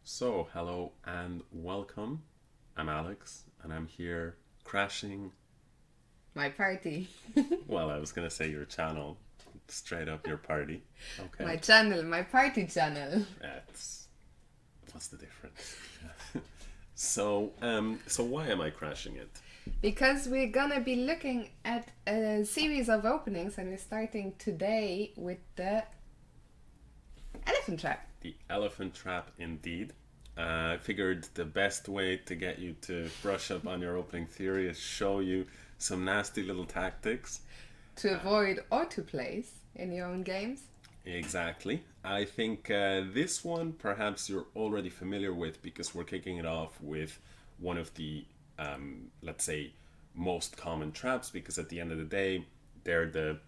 So, hello and welcome. I'm Alex and I'm here crashing. My party. Well, I was going to say your channel, straight up your party. My Okay. channel, my party channel. That's what's the difference? So why am I crashing it? Because we're gonna be looking at a series of openings and we're starting today with the elephant trap. The elephant trap, indeed. I figured the best way to get you to brush up on your opening theory is show you some nasty little tactics. To avoid autoplays in your own games. Exactly. I think this one perhaps you're already familiar with because we're kicking it off with one of the, let's say, most common traps because at the end of the day, they're the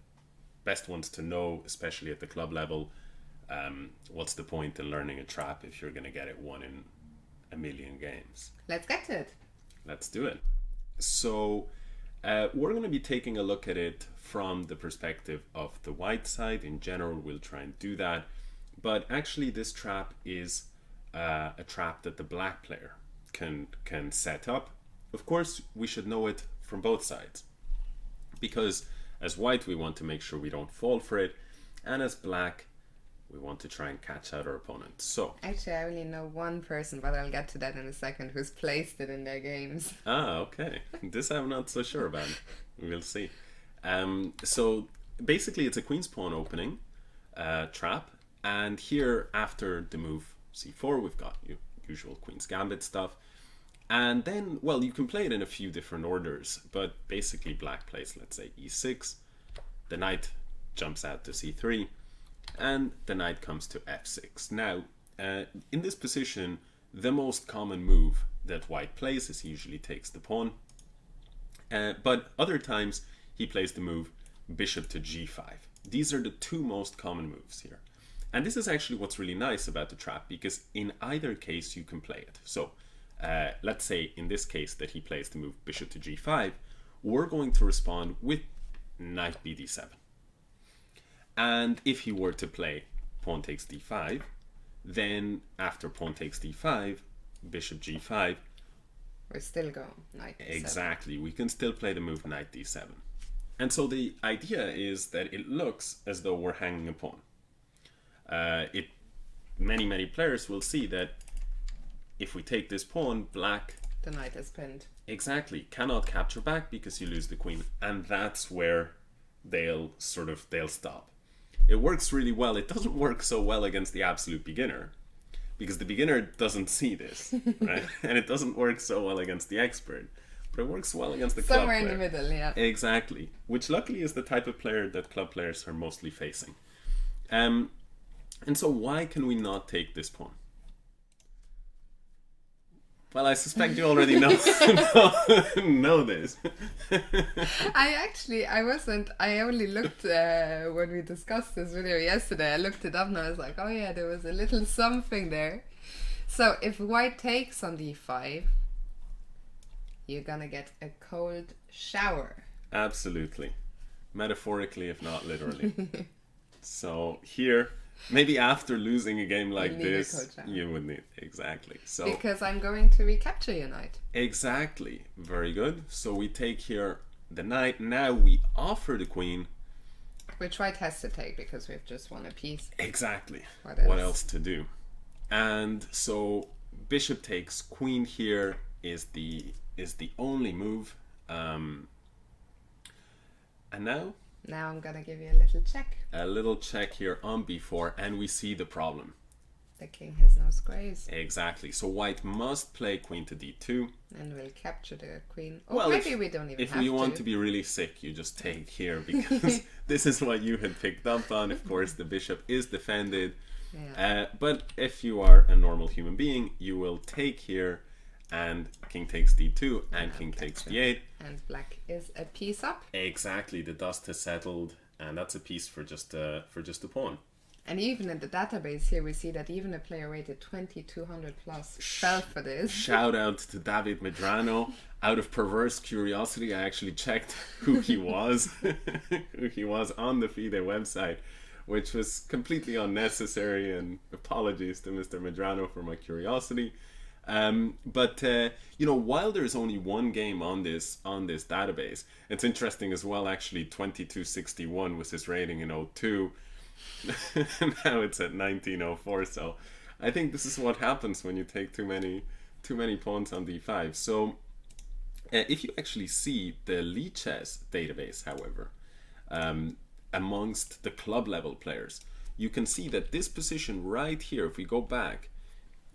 best ones to know, especially at the club level. What's the point in learning a trap if you're going to get it one in a million games? Let's get to it. Let's do it. So, we're going to be taking a look at it from the perspective of the white side. In general, we'll try and do that. But actually, this trap is a trap that the black player can set up. Of course, we should know it from both sides. Because as white, we want to make sure we don't fall for it. And as black, we want to try and catch out our opponent. So, Actually, I only know one person, but I'll get to that in a second, who's placed it in their games. okay. This I'm not so sure about. We'll see. So basically, it's a queen's pawn opening trap, and here after the move c4, we've got usual queen's gambit stuff, and then you can play it in a few different orders, but basically black plays, let's say, e6, the knight jumps out to c3, and the knight comes to f6. Now, in this position, the most common move that white plays is he usually takes the pawn, but other times he plays the move bishop to g5. These are the two most common moves here. And this is actually what's really nice about the trap, because in either case you can play it. So let's say in this case that he plays the move bishop to g5, we're going to respond with knight bd7. And if he were to play pawn takes d5, then after pawn takes d5, bishop g5, We're still going. Knight d7. exactly, we can still play the move knight d7. And so the idea is that it looks as though we're hanging a pawn. Many players will see that if we take this pawn, black The knight is pinned. exactly cannot capture back because you lose the queen, and that's where they'll stop. It works really well. It doesn't work so well against the absolute beginner because the beginner doesn't see this, right? And it doesn't work so well against the expert. But it works well against the club Somewhere player. in the middle, yeah. Exactly. Which luckily is the type of player that club players are mostly facing. And so why can we not take this pawn? Well, I suspect you already know this. I only looked when we discussed this video yesterday. I looked it up and I was like, oh yeah, there was a little something there. So if white takes on d5, you're gonna get a cold shower. Absolutely. Metaphorically, if not literally. So here, maybe after losing a game like need a this, cold shower. you would need, exactly. So Because I'm going to recapture your knight. exactly. Very good. So we take here the knight. Now we offer the queen. Which white has to take because we've just won a piece. Exactly. What Else to do? And so bishop takes queen here is the only move. And now Now I'm gonna give you a little check. a little check here on b4, and we see the problem. The king has no squares. Exactly. So white must play queen to d2. And we'll capture the queen. Or Well, maybe we don't even If have we want to be really sick, you just take here because this is what you had picked up on. Of course, the bishop is defended. Yeah. But if you are a normal human being, you will take here, and king takes d2, and king takes d8. And black is a piece up. Exactly, the dust has settled, and that's a piece for just a pawn. And even in the database here, we see that even a player rated 2200 plus fell for this. Shout out to David Medrano. Out of perverse curiosity, I actually checked who he was, who he was on the FIDE website, which was completely unnecessary, and apologies to Mr. Medrano for my curiosity. But while there's only one game on this database, it's interesting as well. Actually, 2261 was his rating in 02. Now it's at 1904. So I think this is what happens when you take too many pawns on d5. So if you actually see the Lichess database, however, amongst the club level players, you can see that this position right here, if we go back,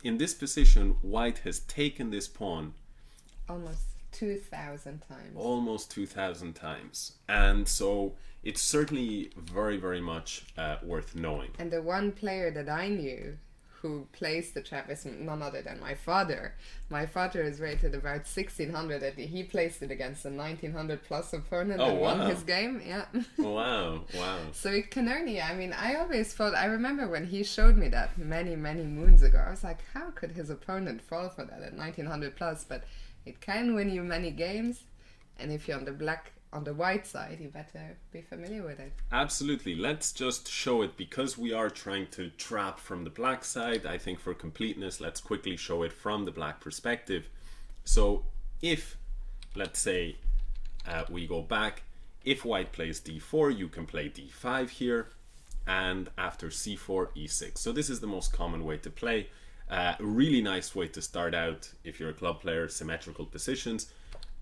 in this position, white has taken this pawn almost 2,000 times. Almost 2,000 times. And so it's certainly very, very much worth knowing. And the one player that I knew who plays the trap is none other than my father. My father is rated about 1,600 and he placed it against a 1,900 plus opponent and won his game. Yeah. Wow. So it can only, I always thought, I remember when he showed me that many, many moons ago, I was like, how could his opponent fall for that at 1,900 plus? But it can win you many games, and if you're on the white side, you better be familiar with it. Absolutely. Let's just show it, because we are trying to trap from the black side. I think for completeness, let's quickly show it from the black perspective. So if, let's say, we go back, if white plays d4, you can play d5 here, and after c4, e6. So this is the most common way to play. A really nice way to start out if you're a club player, symmetrical positions.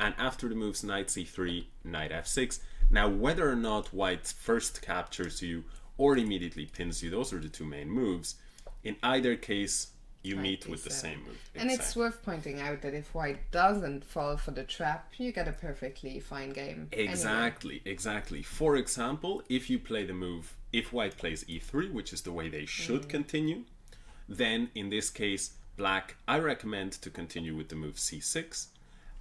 And after the moves knight c3, knight f6. Now, whether or not white first captures you or immediately pins you, those are the two main moves. In either case, you meet with the same move. And it's worth pointing out that if white doesn't fall for the trap, you get a perfectly fine game. Exactly. For example, if you play the move, if white plays e3, which is the way they should continue, then in this case, black, I recommend to continue with the move c6.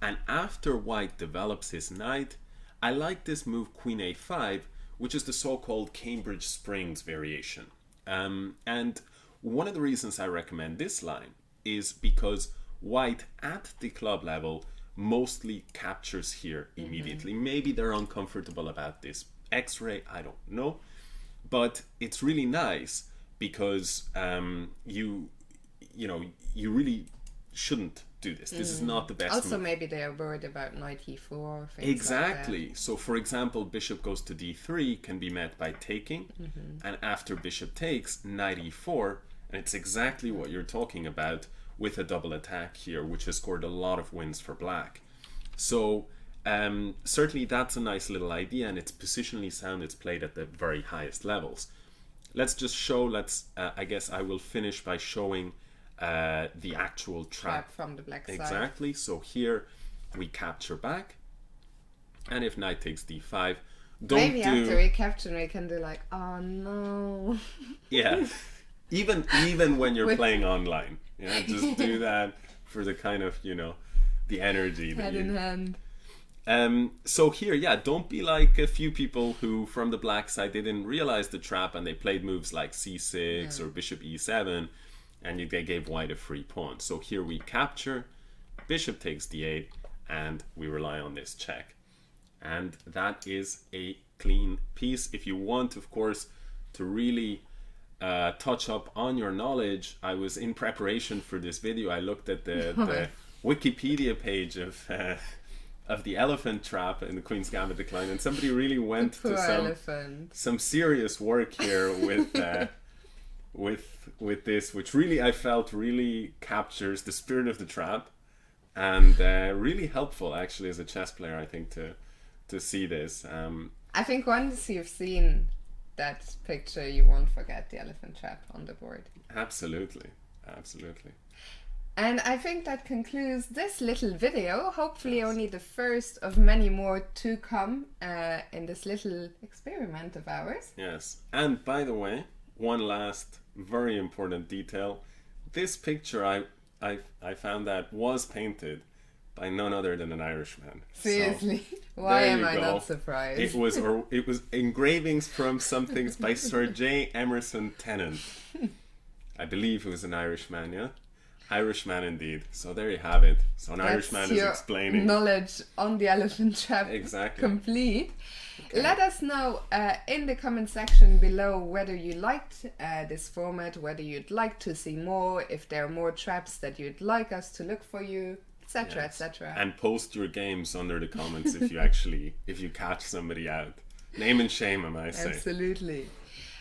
And after white develops his knight, I like this move queen a5, which is the so-called Cambridge Springs variation. And one of the reasons I recommend this line is because white at the club level mostly captures here immediately. Maybe they're uncomfortable about this X-ray, I don't know. But it's really nice because you really shouldn't do this. This is not the best also move. Maybe they are worried about knight e4, things exactly like that. So for example, bishop goes to d3 can be met by taking, and after bishop takes, knight e4, and it's exactly what you're talking about with a double attack here, which has scored a lot of wins for black. So certainly that's a nice little idea, and it's positionally sound. It's played at the very highest levels. Let's just show, I guess I will finish by showing the actual trap from the black side. Exactly. So here we capture back, and if knight takes d5, maybe after we capture, we can do like, oh no. Yeah, even when you're playing online, just do that for the kind of the energy head in hand. So here, don't be like a few people who from the black side, they didn't realize the trap and they played moves like c6 or bishop e7, and they gave white a free pawn. So here we capture, bishop takes d8, and we rely on this check. And that is a clean piece. If you want, of course, to really touch up on your knowledge, I was in preparation for this video, I looked at the Wikipedia page of the elephant trap in the Queen's Gambit decline, and somebody really went to some serious work here with this, which really I felt really captures the spirit of the trap, and really helpful actually as a chess player, I think, to see this. I think once you've seen that picture, you won't forget the elephant trap on the board. Absolutely. And I think that concludes this little video. Hopefully only the first of many more to come in this little experiment of ours. Yes. And by the way, one last very important detail. This picture I found that was painted by none other than an Irishman. Seriously? So, why am I not surprised? It was engravings from some things by Sir J. Emerson Tennant. I believe it was an Irishman, yeah? Irishman indeed. So there you have it. So an Irishman is explaining. Knowledge on the elephant trap exactly complete. Okay. Let us know in the comment section below whether you liked this format, whether you'd like to see more, if there are more traps that you'd like us to look for you, etc., Yes. etc. And post your games under the comments if you catch somebody out. Name and shame, I might say. Absolutely.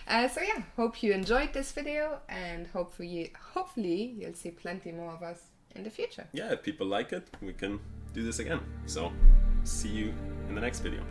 So yeah, hope you enjoyed this video, and hopefully you'll see plenty more of us in the future. Yeah, if people like it, we can do this again. So, see you in the next video.